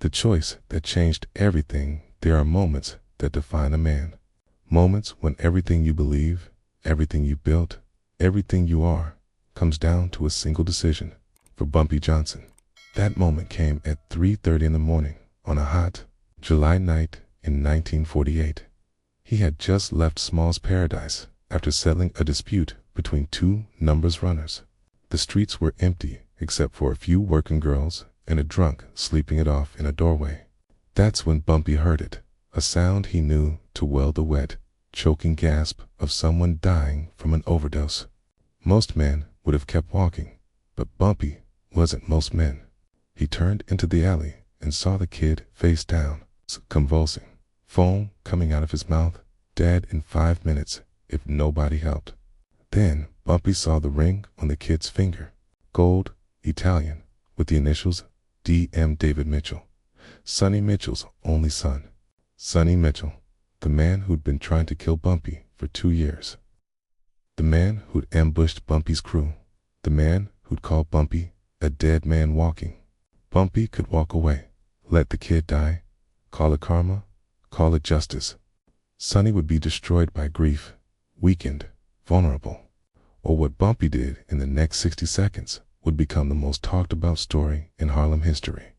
The choice that changed everything. There are moments that define a man. Moments when everything you believe, everything you built, everything you are, comes down to a single decision. For Bumpy Johnson, that moment came at 3:30 in the morning on a hot July night in 1948. He had just left Small's Paradise after settling a dispute between two numbers runners. The streets were empty except for a few working girls and a drunk sleeping it off in a doorway. That's when Bumpy heard it, a sound he knew too well, the wet, choking gasp of someone dying from an overdose. Most men would have kept walking, but Bumpy wasn't most men. He turned into the alley and saw the kid face down, convulsing, foam coming out of his mouth, dead in 5 minutes if nobody helped. Then Bumpy saw the ring on the kid's finger, gold, Italian, with the initials D.M. David Mitchell, Sonny Mitchell's only son. Sonny Mitchell, the man who'd been trying to kill Bumpy for 2 years. The man who'd ambushed Bumpy's crew. The man who'd called Bumpy a dead man walking. Bumpy could walk away, let the kid die, call it karma, call it justice. Sonny would be destroyed by grief, weakened, vulnerable. Or what Bumpy did in the next 60 seconds would become the most talked about story in Harlem history.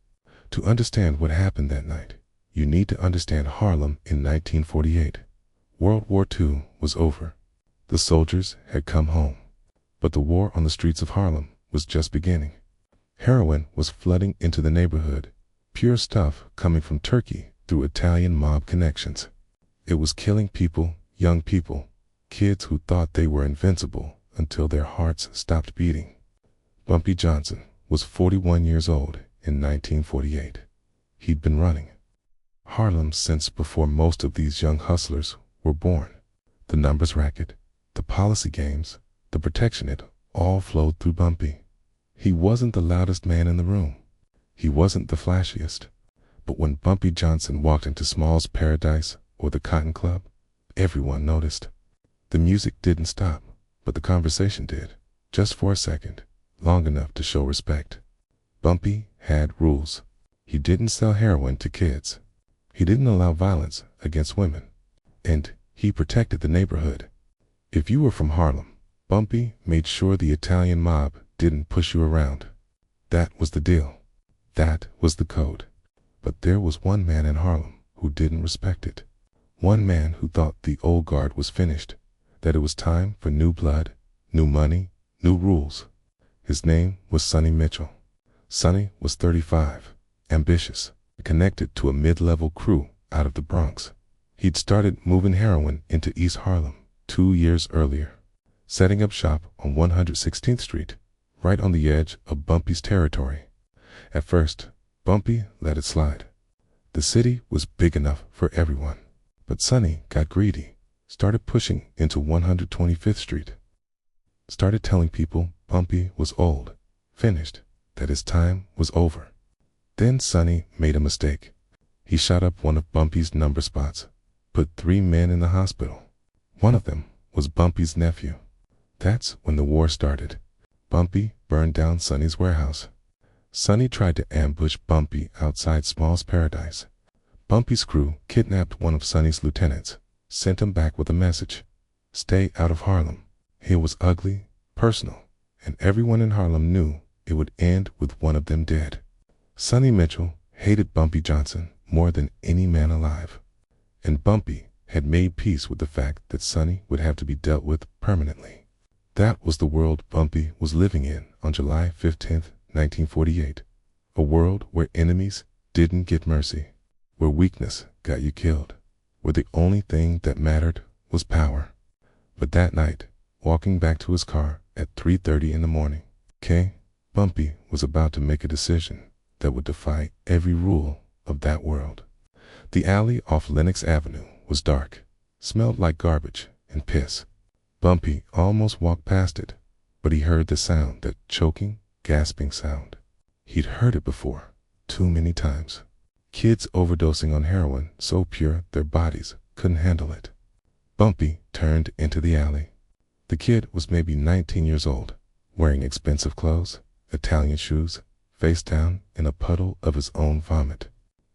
To understand what happened that night, you need to understand Harlem in 1948. World War II was over. The soldiers had come home. But the war on the streets of Harlem was just beginning. Heroin was flooding into the neighborhood, pure stuff coming from Turkey through Italian mob connections. It was killing people, young people, kids who thought they were invincible until their hearts stopped beating. Bumpy Johnson was 41 years old in 1948. He'd been running Harlem since before most of these young hustlers were born. The numbers racket, the policy games, the protection, it all flowed through Bumpy. He wasn't the loudest man in the room. He wasn't the flashiest. But when Bumpy Johnson walked into Small's Paradise or the Cotton Club, everyone noticed. The music didn't stop, but the conversation did, just for a second, long enough to show respect. Bumpy had rules. He didn't sell heroin to kids. He didn't allow violence against women. And he protected the neighborhood. If you were from Harlem, Bumpy made sure the Italian mob didn't push you around. That was the deal. That was the code. But there was one man in Harlem who didn't respect it. One man who thought the old guard was finished, that it was time for new blood, new money, new rules. His name was Sonny Mitchell. Sonny was 35, ambitious, connected to a mid-level crew out of the Bronx. He'd started moving heroin into East Harlem 2 years earlier, setting up shop on 116th Street, right on the edge of Bumpy's territory. At first, Bumpy let it slide. The city was big enough for everyone. But Sonny got greedy, started pushing into 125th Street. Started telling people Bumpy was old, finished, that his time was over. Then Sonny made a mistake. He shot up one of Bumpy's number spots, put 3 men in the hospital. One of them was Bumpy's nephew. That's when the war started. Bumpy burned down Sonny's warehouse. Sonny tried to ambush Bumpy outside Small's Paradise. Bumpy's crew kidnapped one of Sonny's lieutenants, sent him back with a message. Stay out of Harlem. It was ugly, personal, and everyone in Harlem knew it would end with one of them dead. Sonny Mitchell hated Bumpy Johnson more than any man alive. And Bumpy had made peace with the fact that Sonny would have to be dealt with permanently. That was the world Bumpy was living in on July 15th, 1948. A world where enemies didn't get mercy, where weakness got you killed, where the only thing that mattered was power. But that night, walking back to his car at 3:30 in the morning, Bumpy was about to make a decision that would defy every rule of that world. The alley off Lenox Avenue was dark, smelled like garbage and piss. Bumpy almost walked past it, but he heard the sound, that choking, gasping sound. He'd heard it before, too many times. Kids overdosing on heroin so pure their bodies couldn't handle it. Bumpy turned into the alley. The kid was maybe 19 years old, wearing expensive clothes, Italian shoes, face down in a puddle of his own vomit.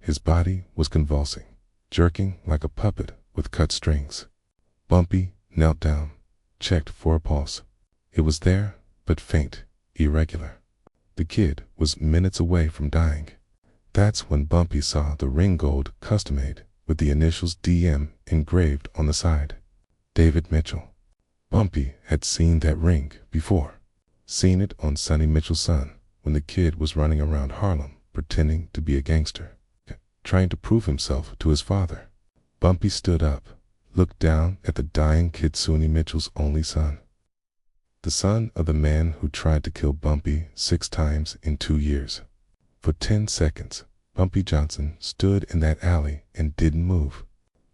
His body was convulsing, jerking like a puppet with cut strings. Bumpy knelt down, checked for a pulse. It was there, but faint, irregular. The kid was minutes away from dying. That's when Bumpy saw the ring gold custom-made with the initials DM engraved on the side. David Mitchell. Bumpy had seen that ring before. Seen it on Sonny Mitchell's son when the kid was running around Harlem pretending to be a gangster, trying to prove himself to his father. Bumpy stood up, looked down at the dying kid, Sonny Mitchell's only son. The son of the man who tried to kill Bumpy 6 times in 2 years. For 10 seconds, Bumpy Johnson stood in that alley and didn't move.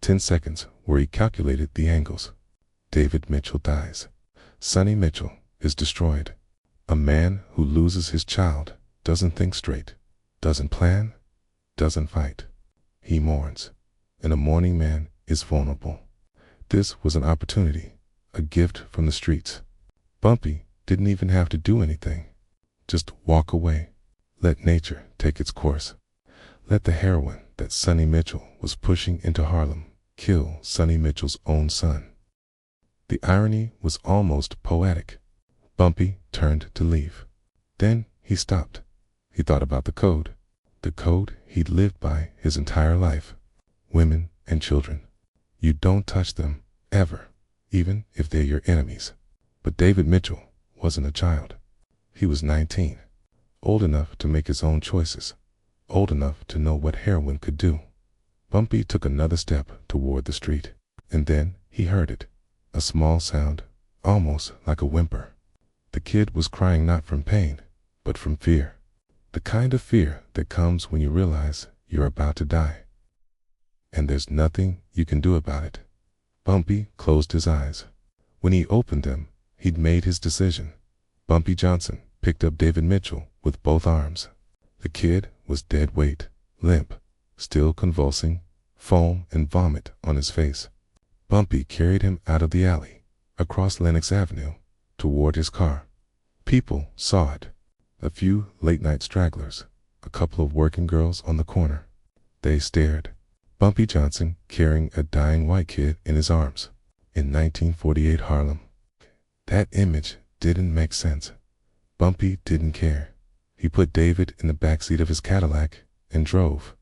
10 seconds where he calculated the angles. David Mitchell dies. Sonny Mitchell is destroyed. A man who loses his child doesn't think straight, doesn't plan, doesn't fight. He mourns, and a mourning man is vulnerable. This was an opportunity, a gift from the streets. Bumpy didn't even have to do anything. Just walk away. Let nature take its course. Let the heroin that Sonny Mitchell was pushing into Harlem kill Sonny Mitchell's own son. The irony was almost poetic. Bumpy turned to leave. Then he stopped. He thought about the code he'd lived by his entire life. Women and children. You don't touch them, ever, even if they're your enemies. But David Mitchell wasn't a child. He was 19, old enough to make his own choices, old enough to know what heroin could do. Bumpy took another step toward the street, and then he heard it, a small sound, almost like a whimper. The kid was crying not from pain, but from fear. The kind of fear that comes when you realize you're about to die. And there's nothing you can do about it. Bumpy closed his eyes. When he opened them, he'd made his decision. Bumpy Johnson picked up David Mitchell with both arms. The kid was dead weight, limp, still convulsing, foam and vomit on his face. Bumpy carried him out of the alley, across Lenox Avenue, toward his car. People saw it. A few late-night stragglers, a couple of working girls on the corner. They stared. Bumpy Johnson carrying a dying white kid in his arms. In 1948 Harlem. That image didn't make sense. Bumpy didn't care. He put David in the backseat of his Cadillac and drove.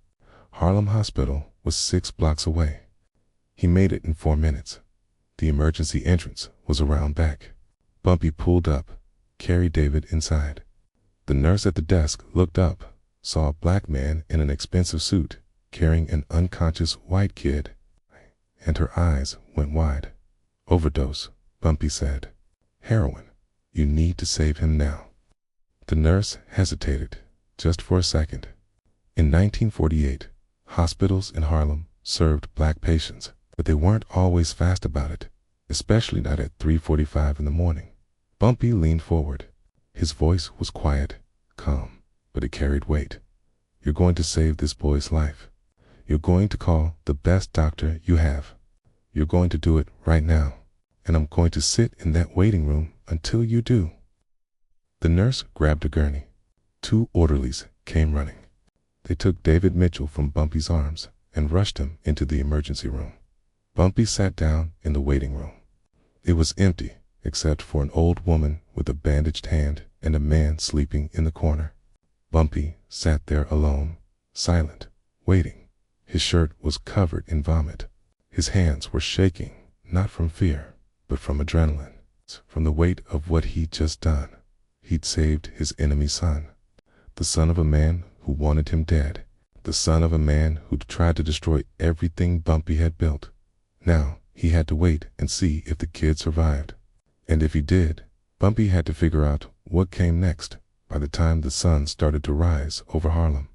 Harlem Hospital was 6 blocks away. He made it in 4 minutes. The emergency entrance was around back. Bumpy pulled up, carried David inside. The nurse at the desk looked up, saw a black man in an expensive suit carrying an unconscious white kid, and her eyes went wide. Overdose, Bumpy said. Heroin. You need to save him now. The nurse hesitated, just for a second. In 1948, hospitals in Harlem served black patients, but they weren't always fast about it, especially not at 3:45 in the morning. Bumpy leaned forward. His voice was quiet, calm, but it carried weight. You're going to save this boy's life. You're going to call the best doctor you have. You're going to do it right now, and I'm going to sit in that waiting room until you do. The nurse grabbed a gurney. 2 orderlies came running. They took David Mitchell from Bumpy's arms and rushed him into the emergency room. Bumpy sat down in the waiting room. It was empty, except for an old woman with a bandaged hand and a man sleeping in the corner. Bumpy sat there alone, silent, waiting. His shirt was covered in vomit. His hands were shaking, not from fear, but from adrenaline, from the weight of what he'd just done. He'd saved his enemy's son, the son of a man who wanted him dead, the son of a man who'd tried to destroy everything Bumpy had built. Now he had to wait and see if the kid survived. And if he did, Bumpy had to figure out what came next by the time the sun started to rise over Harlem.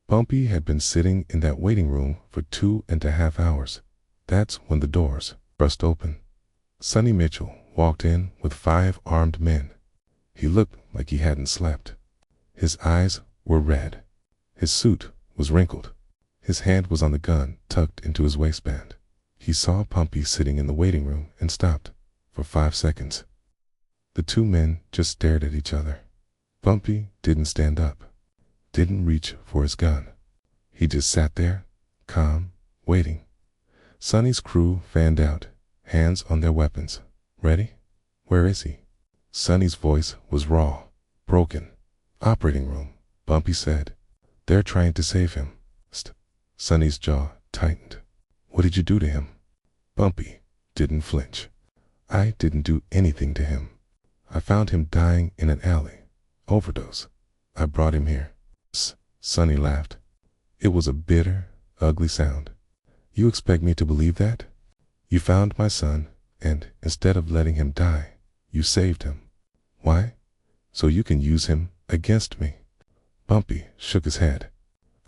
Bumpy had been sitting in that waiting room for 2.5 hours. That's when the doors burst open. Sonny Mitchell walked in with 5 armed men. He looked like he hadn't slept. His eyes were red. His suit was wrinkled. His hand was on the gun tucked into his waistband. He saw Bumpy sitting in the waiting room and stopped for 5 seconds. The 2 men just stared at each other. Bumpy didn't stand up, didn't reach for his gun. He just sat there, calm, waiting. Sonny's crew fanned out, hands on their weapons. Ready? Where is he? Sonny's voice was raw, broken. Operating room, Bumpy said. They're trying to save him. Sonny's jaw tightened. What did you do to him? Bumpy didn't flinch. I didn't do anything to him. I found him dying in an alley. Overdose. I brought him here. Sonny laughed. It was a bitter, ugly sound. You expect me to believe that? You found my son, and instead of letting him die, you saved him. Why? So you can use him against me. Bumpy shook his head.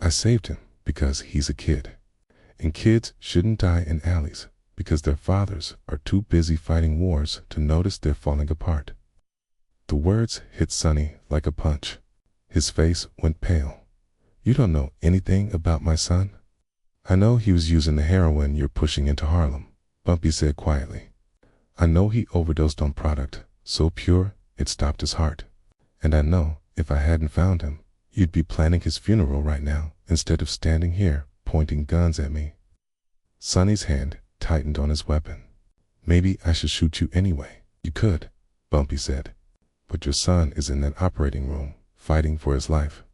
I saved him because he's a kid. And kids shouldn't die in alleys because their fathers are too busy fighting wars to notice they're falling apart. The words hit Sonny like a punch. His face went pale. You don't know anything about my son? I know he was using the heroin you're pushing into Harlem, Bumpy said quietly. I know he overdosed on product so pure it stopped his heart. And I know if I hadn't found him, you'd be planning his funeral right now instead of standing here pointing guns at me. Sonny's hand tightened on his weapon. Maybe I should shoot you anyway. You could, Bumpy said. But your son is in that operating room, fighting for his life.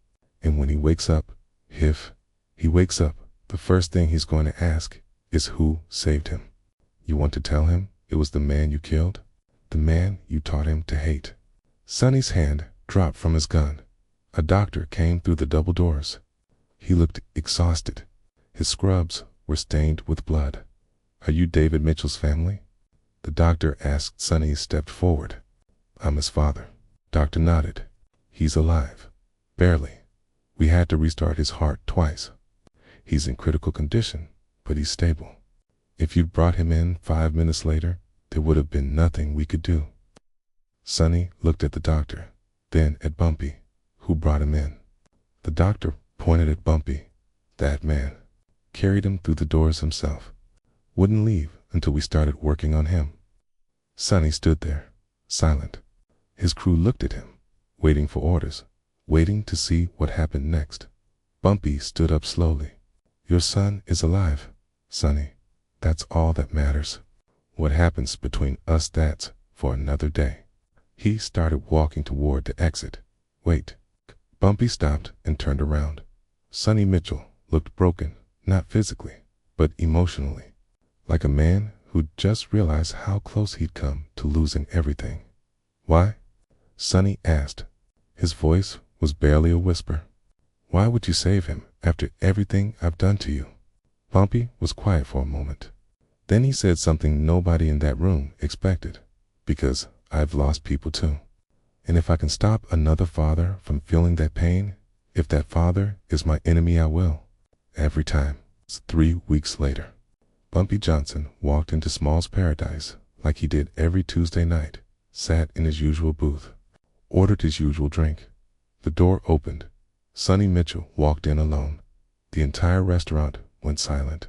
And when he wakes up, if he wakes up, the first thing he's going to ask is who saved him. You want to tell him it was the man you killed? The man you taught him to hate. Sonny's hand dropped from his gun. A doctor came through the double doors. He looked exhausted. His scrubs were stained with blood. Are you David Mitchell's family? The doctor asked. Sonny stepped forward. I'm his father. Doctor nodded. He's alive. Barely. We had to restart his heart twice. He's in critical condition, but he's stable. If you'd brought him in 5 minutes later, there would have been nothing we could do. Sonny looked at the doctor, then at Bumpy, who brought him in. The doctor pointed at Bumpy. That man carried him through the doors himself. Wouldn't leave until we started working on him. Sonny stood there, silent. His crew looked at him, waiting for orders, waiting to see what happened next. Bumpy stood up slowly. Your son is alive, Sonny. That's all that matters. What happens between us, that's for another day. He started walking toward the exit. Wait. Bumpy stopped and turned around. Sonny Mitchell looked broken, not physically, but emotionally, like a man who'd just realized how close he'd come to losing everything. Why? Sonny asked. His voice was barely a whisper. Why would you save him after everything I've done to you? Bumpy was quiet for a moment. Then he said something nobody in that room expected. Because I've lost people too. And if I can stop another father from feeling that pain, if that father is my enemy, I will. Every time. 3 weeks later, Bumpy Johnson walked into Small's Paradise like he did every Tuesday night, sat in his usual booth, ordered his usual drink. The door opened. Sonny Mitchell walked in alone. The entire restaurant went silent.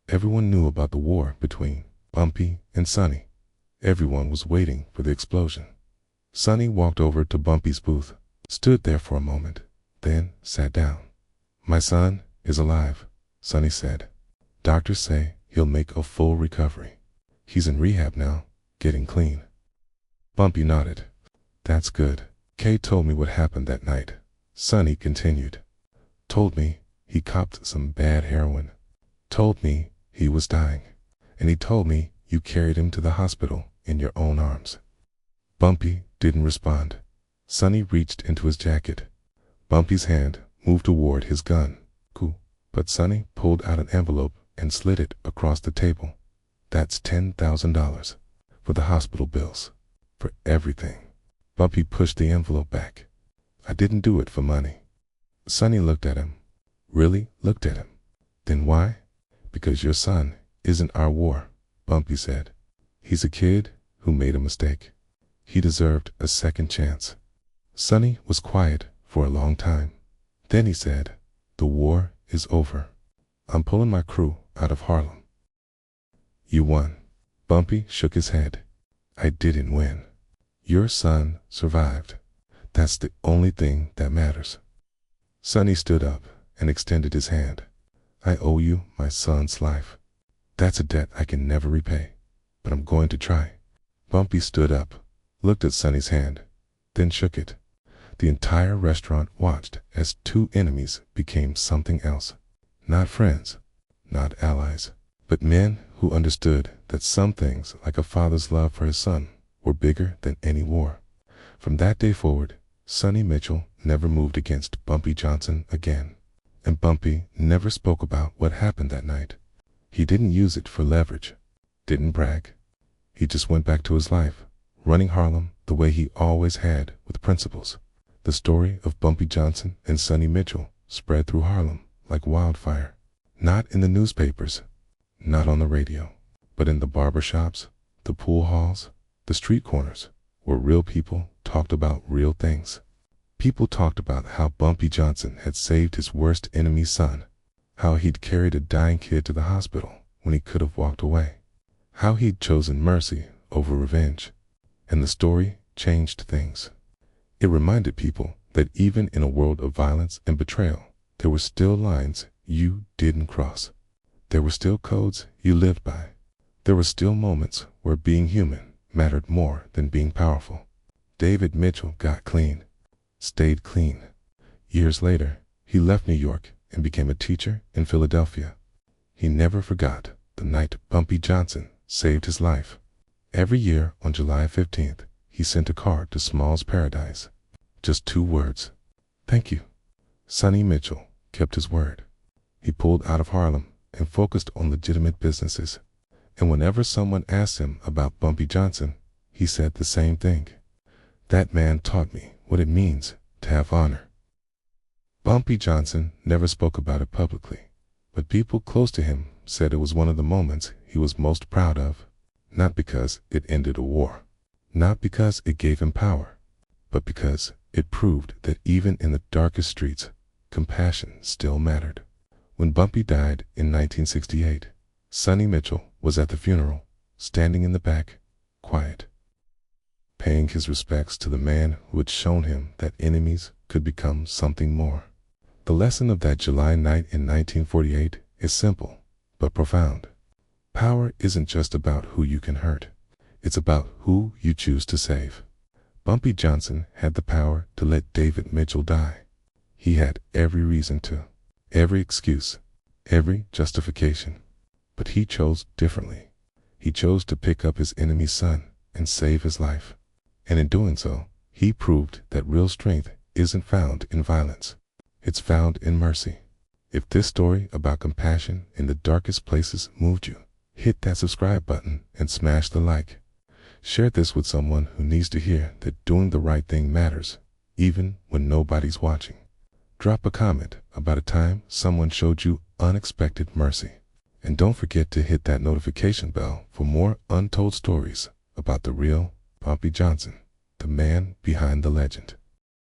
Everyone knew about the war between Bumpy and Sonny. Everyone was waiting for the explosion. Sonny walked over to Bumpy's booth, stood there for a moment, then sat down. My son is alive, Sonny said. Doctors say he'll make a full recovery. He's in rehab now, getting clean. Bumpy nodded. That's good. Kay told me what happened that night. Sonny continued. Told me he copped some bad heroin. Told me he was dying. And he told me you carried him to the hospital in your own arms. Bumpy didn't respond. Sonny reached into his jacket. Bumpy's hand moved toward his gun. Cool. But Sonny pulled out an envelope and slid it across the table. That's $10,000 for the hospital bills. For everything. Bumpy pushed the envelope back. I didn't do it for money. Sonny looked at him. Really looked at him. Then why? Because your son isn't our war, Bumpy said. He's a kid who made a mistake. He deserved a second chance. Sonny was quiet for a long time. Then he said, the war is over. I'm pulling my crew out of Harlem. You won. Bumpy shook his head. I didn't win. Your son survived. That's the only thing that matters. Sonny stood up and extended his hand. "I owe you my son's life. That's a debt I can never repay, but I'm going to try." Bumpy stood up, looked at Sonny's hand, then shook it. The entire restaurant watched as two enemies became something else. Not friends, not allies, but men who understood that some things, like a father's love for his son, were bigger than any war. From that day forward, Sonny Mitchell never moved against Bumpy Johnson again. And Bumpy never spoke about what happened that night. He didn't use it for leverage, didn't brag. He just went back to his life, running Harlem the way he always had, with principles. The story of Bumpy Johnson and Sonny Mitchell spread through Harlem like wildfire. Not in the newspapers, not on the radio, but in the barber shops, the pool halls, the street corners, where real people talked about real things. People talked about how Bumpy Johnson had saved his worst enemy's son, how he'd carried a dying kid to the hospital when he could have walked away, how he'd chosen mercy over revenge. And the story changed things. It reminded people that even in a world of violence and betrayal, there were still lines you didn't cross. There were still codes you lived by. There were still moments where being human mattered more than being powerful. David Mitchell got clean, stayed clean. Years later, he left New York and became a teacher in Philadelphia. He never forgot the night Bumpy Johnson saved his life. Every year on July 15th, he sent a card to Small's Paradise. Just 2 words: "Thank you." Sonny Mitchell kept his word. He pulled out of Harlem and focused on legitimate businesses. And whenever someone asked him about Bumpy Johnson, he said the same thing: "That man taught me what it means to have honor." Bumpy Johnson never spoke about it publicly, but people close to him said it was one of the moments he was most proud of. Not because it ended a war, not because it gave him power, but because it proved that even in the darkest streets, compassion still mattered. When Bumpy died in 1968, Sonny Mitchell was at the funeral, standing in the back, quiet, paying his respects to the man who had shown him that enemies could become something more. The lesson of that July night in 1948 is simple, but profound. Power isn't just about who you can hurt. It's about who you choose to save. Bumpy Johnson had the power to let David Mitchell die. He had every reason to, every excuse, every justification. But he chose differently. He chose to pick up his enemy's son and save his life. And in doing so, he proved that real strength isn't found in violence. It's found in mercy. If this story about compassion in the darkest places moved you, hit that subscribe button and smash the like. Share this with someone who needs to hear that doing the right thing matters, even when nobody's watching. Drop a comment about a time someone showed you unexpected mercy. And don't forget to hit that notification bell for more untold stories about the real Bumpy Johnson, the man behind the legend.